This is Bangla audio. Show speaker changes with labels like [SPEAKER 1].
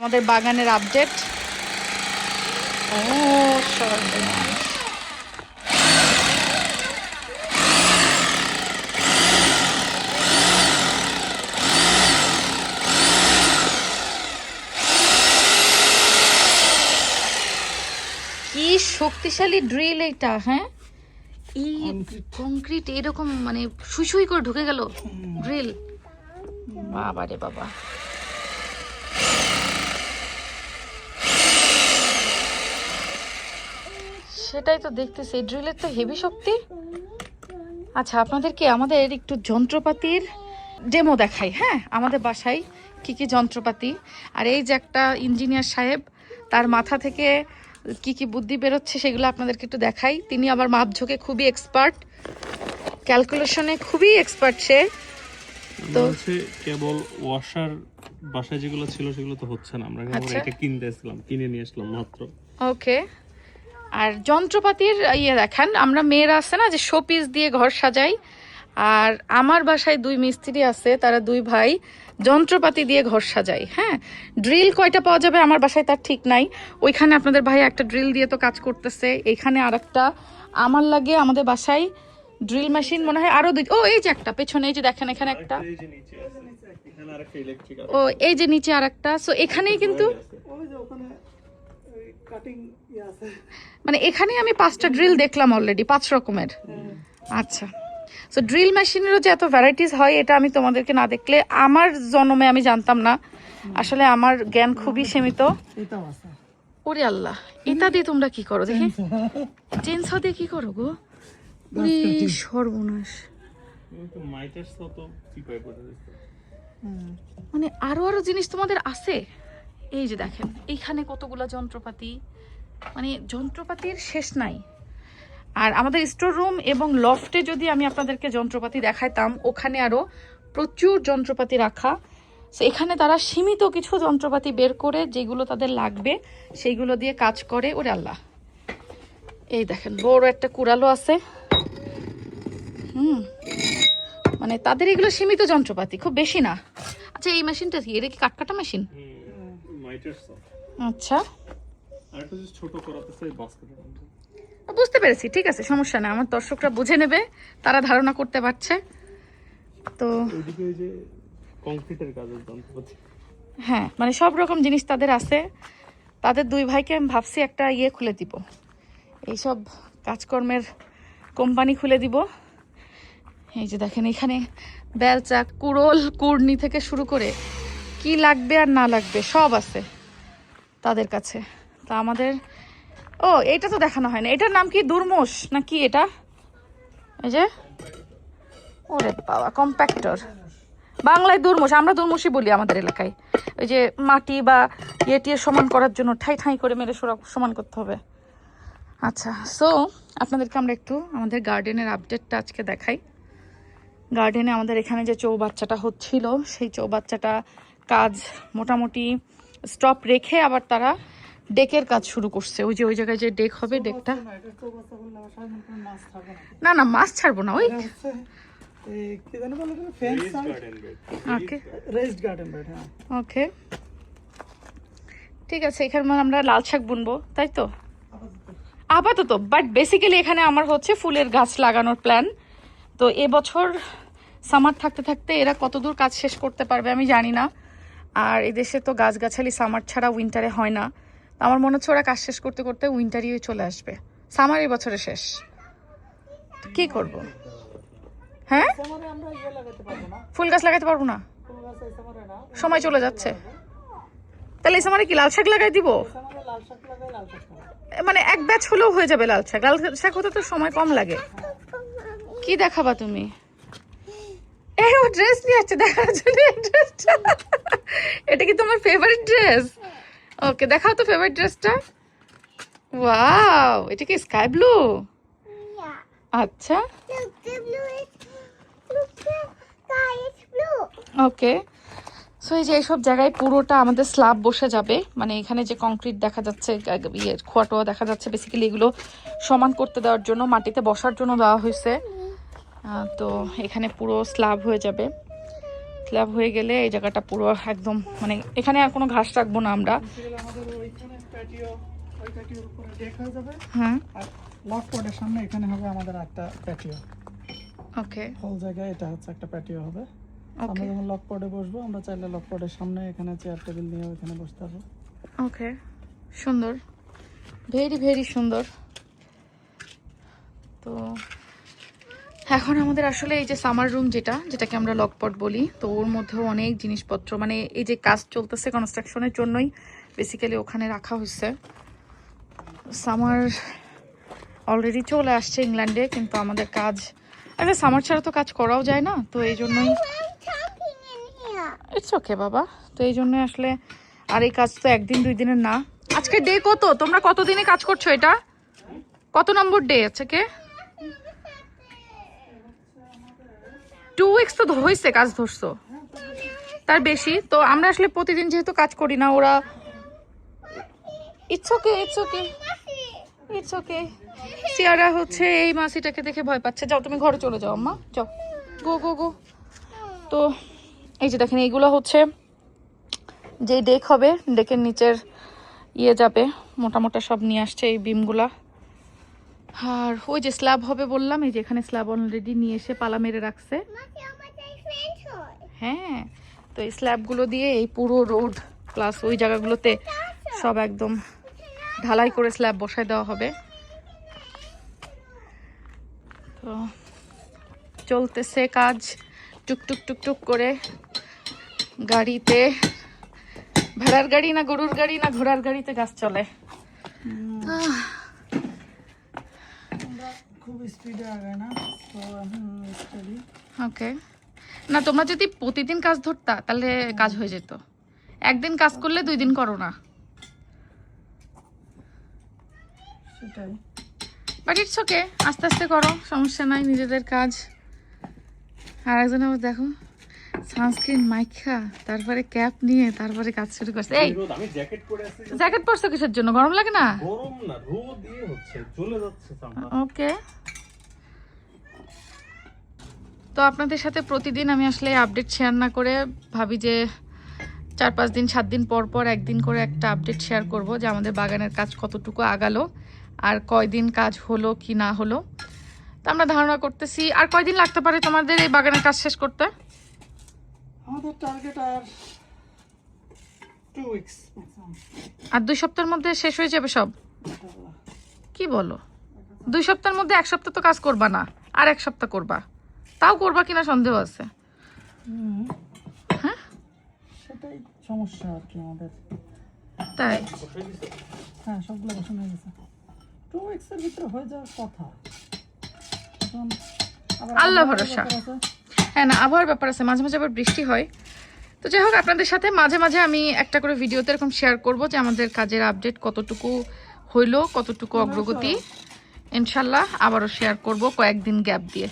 [SPEAKER 1] আমাদের বাগানের আপডেট। ও সর্বনাশ, কি শক্তিশালী ড্রিল এটা! হ্যাঁ, এই কংক্রিট এরকম মানে সুই সুই করে ঢুকে গেল ড্রিল। বাবা রে বাবা, সেটাই তো দেখতেছি, ড্রিলের তো হেভি শক্তি। আচ্ছা, আপনাদেরকে আমাদের একটু যন্ত্রপাতির ডেমো দেখাই। হ্যাঁ, আমাদের বাসায় কি কি যন্ত্রপাতি, আর এই যে একটা ইঞ্জিনিয়ার সাহেব, তার মাথা থেকে কি কি বুদ্ধি বেরোচ্ছে সেগুলো আপনাদেরকে একটু দেখাই। তিনি আবার মাপঝোঁকে খুবই এক্সপার্ট, ক্যালকুলেশনে খুবই এক্সপার্ট সে।
[SPEAKER 2] তো কেবল ওয়াশার বাসায় যেগুলো ছিল সেগুলো তো হচ্ছে না, আমরা এটা কিনে নিয়ে আসলাম মাত্র।
[SPEAKER 1] ওকে, আর যন্ত্রপাতির ইয়ে দেখেন, আমরা মেয়েরা আছে না যে শোপিস দিয়ে ঘর সাজাই, আর আমার বাসায় দুই মিস্ত্রি আছে, তারা দুই ভাই যন্ত্রপাতি দিয়ে ঘর সাজাই। হ্যাঁ, ড্রিল কয়টা পাওয়া যাবে আমার বাসায় তার ঠিক নাই। ওইখানে আপনাদের ভাই একটা ড্রিল দিয়ে তো কাজ করতেছে, এখানে আর একটা আমার লাগে। আমাদের বাসায় ড্রিল মেশিন মনে হয় আরো দুই। ও এই যে একটা পেছনে, এই যে দেখেন এখানে একটা, ও এই যে নিচে আর একটা। সো এখানেই কিন্তু মানে এখানে আমি 5টা ড্রিল দেখলাম অলরেডি, 5 রকমের। আচ্ছা, সো ড্রিল মেশিনেরও যে এত ভ্যারাইটিস হয় এটা আমি তোমাদেরকে না দেখলে আমার জন্মে আমি জানতাম না। আসলে আমার জ্ঞান খুবই সীমিত। ওরে আল্লাহ, এটা দিয়ে তোমরা কি করো দেখি? চেনসা দিয়ে কি করো গো? ওরে সর্বনাশ, মানে আরো আরো জিনিস তোমাদের আছে। এই যে দেখেন এইখানে কতগুলো যন্ত্রপাতি, মানে যন্ত্রপাতির শেষ নাই। আর আমাদের স্টোর রুম এবং লফটে যদি আমি আপনাদেরকে যন্ত্রপাতি দেখাইতাম, ওখানে আরো প্রচুর যন্ত্রপাতি রাখা। সো এখানে তারা সীমিত কিছু যন্ত্রপাতি বের করে যেগুলো তাদের লাগবে সেইগুলো দিয়ে কাজ করে। ওরে আল্লাহ, এই দেখেন বড় একটা কুড়ালো আছে। মানে তাদের এগুলো সীমিত যন্ত্রপাতি, খুব বেশি না। আচ্ছা, এই মেশিনটা কি, এটা কি কাটকাটা মেশিন? আচ্ছা, বুঝতে পেরেছি, ঠিক আছে, সমস্যা নেই। আমার দর্শকরা বুঝে নেবে, তারা ধারণা করতে পারছে তো। হ্যাঁ, মানে সব রকম জিনিস তাদের আছে। তাদের দুই ভাইকে আমি ভাবছি একটা ইয়ে খুলে দিব, এইসব কাজকর্মের কোম্পানি খুলে দিব। এই যে দেখেন এখানে বেলচা, কুড়োল, কুড়নি থেকে শুরু করে কি লাগবে আর না লাগবে সব আছে তাদের কাছে। তা আমাদের, ও এটা তো দেখানো হয় না, এটার নাম কি, দুর্মুষ না কি এটা? এই যে, ওরে বাবা, কম্প্যাক্টর, বাংলায় দুর্মুষ, আমরা দুর্মুষই বলি আমাদের এলাকায়। ওই যে মাটি বা ইয়েটিয়ে সমান করার জন্য ঠাই ঠাই করে মেরে সমান করতে হবে। আচ্ছা, সো আপনাদেরকে আমরা একটু আমাদের গার্ডেনের আপডেটটা আজকে দেখাই। গার্ডেনে আমাদের এখানে যে চৌবাচ্চাটা হচ্ছিল, সেই চৌবাচ্চাটা কাজ মোটামুটি স্টপ রেখে আবার তারা ডেকের কাজ শুরু করছে। ওই যে ওই জায়গায় যে ডেক হবে, ডেকটা না না মাছ ছাড়বো না, ওই ওকে ঠিক আছে। এখানে আমরা লাল শাক বুনবো, তাই তো আপাতত। বাট বেসিক্যালি এখানে আমার হচ্ছে ফুলের গাছ লাগানোর প্ল্যান। তো এবছর সামার থাকতে থাকতে এরা কতদূর কাজ শেষ করতে পারবে আমি জানি না। আর এদেশে তো গাছগাছালি সামার ছাড়া উইন্টারে হয় না। আমার মনে হচ্ছে ওরা কাজ শেষ করতে করতে উইন্টারই চলে আসবে। সামার এই বছরে শেষ, কি করব? হ্যাঁ, ফুল গাছ লাগাতে পারবো না, সময় চলে যাচ্ছে। তাহলে এই সামারে কি লাল শাক লাগাই দিব? মানে এক ব্যাচ হলেও হয়ে যাবে লাল শাক। লাল শাক হতে তো সময় কম লাগে। কি দেখাবা তুমি? এই ও ড্রেস নিয়ে আসছে দেখার জন্য। এটা কি তোমার ফেভারিট ড্রেস? ওকে, দেখাও তো ফেভারিট ড্রেসটা। ওয়াও, এটা কি স্কাই ব্লু? আচ্ছা, ওকে। সো এই যে এইসব জায়গায় পুরোটা আমাদের স্ল্যাব বসে যাবে, মানে এখানে যে কংক্রিট দেখা যাচ্ছে, ইয়ে খোয়াটোয়া দেখা যাচ্ছে, বেসিক্যালি এগুলো সমান করতে দেওয়ার জন্য, মাটিতে বসার জন্য দেওয়া হয়েছে। তো এখানে পুরো স্ল্যাব হয়ে যাবে। স্ল্যাব হয়ে গেলে এই জায়গাটা পুরো একদম মানে এখানে আর কোনো ঘাস রাখবো না আমরা।
[SPEAKER 3] আমাদের ওইখানে প্যাটিও, ওই প্যাটিওর উপরে ডেক হয়ে যাবে।
[SPEAKER 1] হ্যাঁ
[SPEAKER 3] আর লক পটের সামনে এখানে হবে আমাদের একটা প্যাটিও।
[SPEAKER 1] ওকে
[SPEAKER 3] হোল জায়গায় এটা হচ্ছে একটা প্যাটিও হবে। আমরা
[SPEAKER 1] ওকে
[SPEAKER 3] যখন লক পটে বসবো, আমরা চাইলে লক পটের সামনে এখানে চেয়ার টেবিল নিয়ে ওখানে বসতে পারবো।
[SPEAKER 1] ওকে সুন্দর, ভেরি ভেরি সুন্দর। তো এখন আমাদের আসলে এই যে সামার রুম যেটাকে আমরা লকপট বলি, তো ওর মধ্যেও অনেক জিনিসপত্র মানে এই যে কাজ চলতেছে কনস্ট্রাকশনের জন্যই বেসিক্যালি ওখানে রাখা হয়েছে। সামার অলরেডি চলে আসছে ইংল্যান্ডে, কিন্তু আমাদের কাজ আচ্ছা সামার ছাড়া তো কাজ করাও যায় না, তো এই জন্যই ইটস ওকে বাবা। তো এই জন্য আসলে আর এই কাজ তো একদিন দুই দিনের না। আজকে ডে কত, তোমরা কতদিনে কাজ করছো, এটা কত নম্বর ডে আছে কে? 2 উইকস তো হয়েছে কাজ ধরছো, তার বেশি তো। আমরা আসলে প্রতিদিন যেহেতু কাজ করি না, ওরা it's okay it's okay it's okay. সিয়ারা হচ্ছে এই মাসিটাকে দেখে ভয় পাচ্ছে। যাও তুমি ঘরে চলে যাও আম্মা, যাও গো গো গো। তো এই যে দেখেন এইগুলো হচ্ছে যে ডেক হবে, ডেকের নিচের ইয়ে যাবে, মোটা মোটা সব নিয়ে আসছে এই বিমগুলা। আর ওই যে স্ল্যাব হবে বললাম, এই যে এখানে স্ল্যাব অলরেডি নিয়ে এসে পালা মেরে রাখছে। হ্যাঁ, তো এই স্ল্যাবগুলো দিয়ে এই পুরো রোড প্লাস ওই জায়গাগুলোতে সব একদম ঢালাই করে স্ল্যাব বসায় দেওয়া হবে। তো চলতেছে কাজ টুকটুক টুকটুক করে। গাড়িতে ভাড়ার গাড়ি না গরুর গাড়ি না ঘোড়ার গাড়িতে কাজ চলে।
[SPEAKER 3] আমরা খুব স্পিডে আগাই না, তো এখন স্টাডি।
[SPEAKER 1] ওকে, না তোমরা যদি প্রতিদিন কাজ ধরতা তাহলে কাজ হয়ে যেত। একদিন কাজ করলে 2 দিন করো না,
[SPEAKER 3] সেটাই।
[SPEAKER 1] বাট ইটস ওকে, আস্তে আস্তে করো, সমস্যা নাই, নিজেদের কাজ। আর একজন আবার দেখো সানস্ক্রিন মাইখা তারপরে ক্যাপ নিয়ে তারপরে কাজ শুরু করছে। এই
[SPEAKER 2] আমি জ্যাকেট পরে আছি।
[SPEAKER 1] জ্যাকেট পরছো কিসের জন্য, গরম লাগে না?
[SPEAKER 2] গরম না, রোদ দিয়ে হচ্ছে, চলে যাচ্ছে চামড়া।
[SPEAKER 1] ওকে, তো আপনাদের সাথে প্রতিদিন আমি আসলে আপডেট শেয়ার না করে ভাবি যে 4-5 দিন 7 দিন পর পর একদিন করে একটা আপডেট শেয়ার করব যে আমাদের বাগানের কাজ কতটুকু আগালো আর কয়দিন কাজ হলো কি না হলো। তো আমরা ধারণা করতেছি আর কয়দিন লাগতে পারে তোমাদের এই বাগানের কাজ শেষ করতে?
[SPEAKER 3] আমাদের টার্গেট আর 2 উইকস ম্যাক্সিমাম।
[SPEAKER 1] আর 2 সপ্তাহের মধ্যে শেষ হয়ে যাবে সব? কি বলো, 2 সপ্তাহের মধ্যে 1 সপ্তাহ তো কাজ করবা না, আর 1 সপ্তাহ করবা, তাও করবা কিনা সন্দেহ আছে। হ্যাঁ
[SPEAKER 3] সেটাই সমস্যা আর কি আমাদের।
[SPEAKER 1] তাই
[SPEAKER 3] হ্যাঁ, সবগুলো বসানো হয়ে গেছে। 2 উইকসের ভিতরে হয়ে যাওয়ার কথা। এখন আবার
[SPEAKER 1] আল্লাহ
[SPEAKER 3] আবহাওয়ার
[SPEAKER 1] ভরসা।
[SPEAKER 3] ব্যাপার আছে।
[SPEAKER 1] হ্যাঁ না, আবহাওয়ার ব্যাপার আছে, মাঝে মাঝে আবার বৃষ্টি হয়। তো যাই হোক, আপনাদের সাথে মাঝে মাঝে আমি একটা করে ভিডিওতে এরকম শেয়ার করব যে আমাদের কাজের আপডেট কতটুকু হইলো, কতটুকু অগ্রগতি। ইনশাল্লাহ আবারও শেয়ার করব কয়েকদিন গ্যাপ দিয়ে।